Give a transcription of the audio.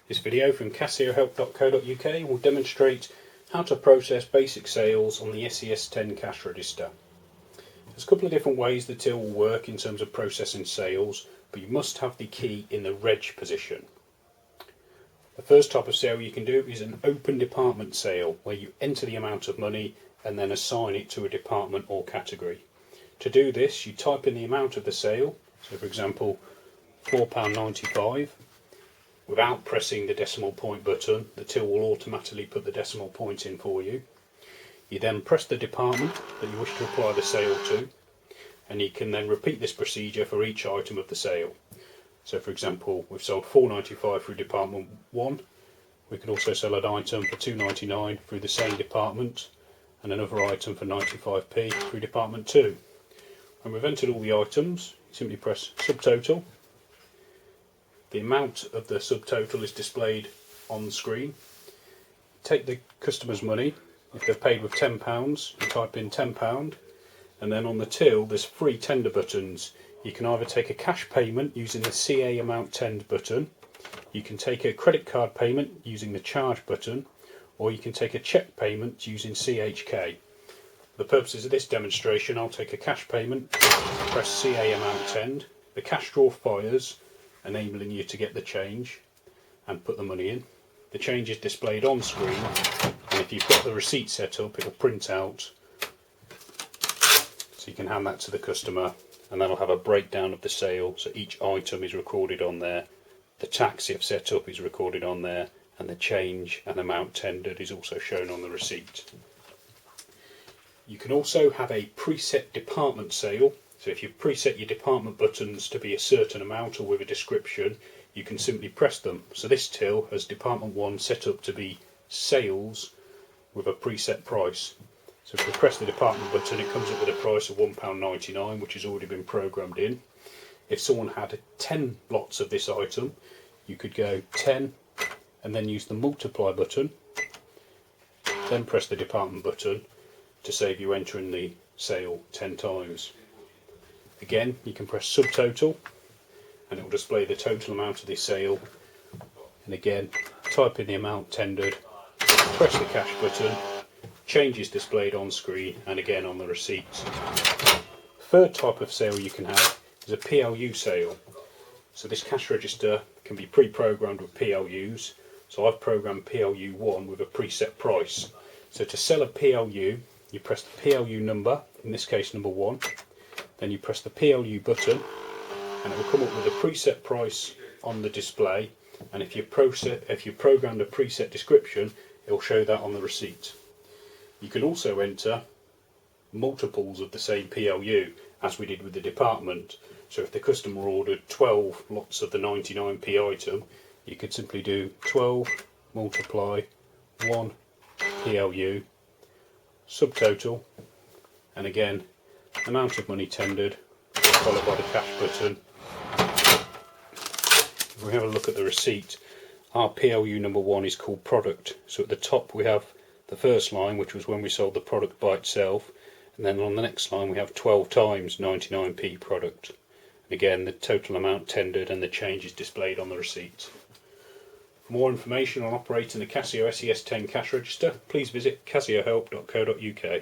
This video from casiohelp.co.uk will demonstrate how to process basic sales on the SE-S10 cash register. There's a couple of different ways the till will work in terms of processing sales, but you must have the key in the reg position. The first type of sale you can do is an open department sale, where you enter the amount of money and then assign it to a department or category. To do this, you type in the amount of the sale, so for example £4.95. Without pressing the decimal point button, the till will automatically put the decimal point in for you. You then press the department that you wish to apply the sale to, and you can then repeat this procedure for each item of the sale. So for example, we've sold £4.95 through department 1. We could also sell an item for £2.99 through the same department, and another item for 95p through department 2. When we've entered all the items, simply press subtotal. The amount of the subtotal is displayed on the screen. Take the customer's money. If they've paid with £10, you type in £10, and then on the till there's 3 tender buttons. You can either take a cash payment using the CA amount tend button, you can take a credit card payment using the charge button, or you can take a cheque payment using CHK. For the purposes of this demonstration, I'll take a cash payment, press CA amount tend, the cash drawer fires, enabling you to get the change and put the money in. The change is displayed on screen, and if you've got the receipt set up, it will print out, so you can hand that to the customer, and that'll have a breakdown of the sale, so each item is recorded on there, the tax you've set up is recorded on there, and the change and amount tendered is also shown on the receipt. You can also have a preset department sale. So if you've preset your department buttons to be a certain amount or with a description, you can simply press them. So this till has department 1 set up to be sales with a preset price. So if we press the department button, it comes up with a price of £1.99, which has already been programmed in. If someone had 10 lots of this item, you could go 10 and then use the multiply button, then press the department button to save you entering the sale 10 times. Again, you can press subtotal and it will display the total amount of this sale, and again type in the amount tendered, press the cash button, change is displayed on screen and again on the receipt. Third type of sale you can have is a PLU sale. So this cash register can be pre-programmed with PLUs, so I've programmed PLU 1 with a preset price. So to sell a PLU, you press the PLU number, in this case number 1, then you press the PLU button and it will come up with a preset price on the display, and if you programmed a preset description, it will show that on the receipt. You can also enter multiples of the same PLU, as we did with the department. So if the customer ordered 12 lots of the 99p item, you could simply do 12 multiply 1 PLU, subtotal, and again amount of money tendered, followed by the cash button. If we have a look at the receipt, our PLU number 1 is called product. So at the top we have the first line, which was when we sold the product by itself, and then on the next line we have 12 times 99p product. And again, the total amount tendered and the change is displayed on the receipt. For more information on operating the Casio SE-S10 cash register, please visit casiohelp.co.uk.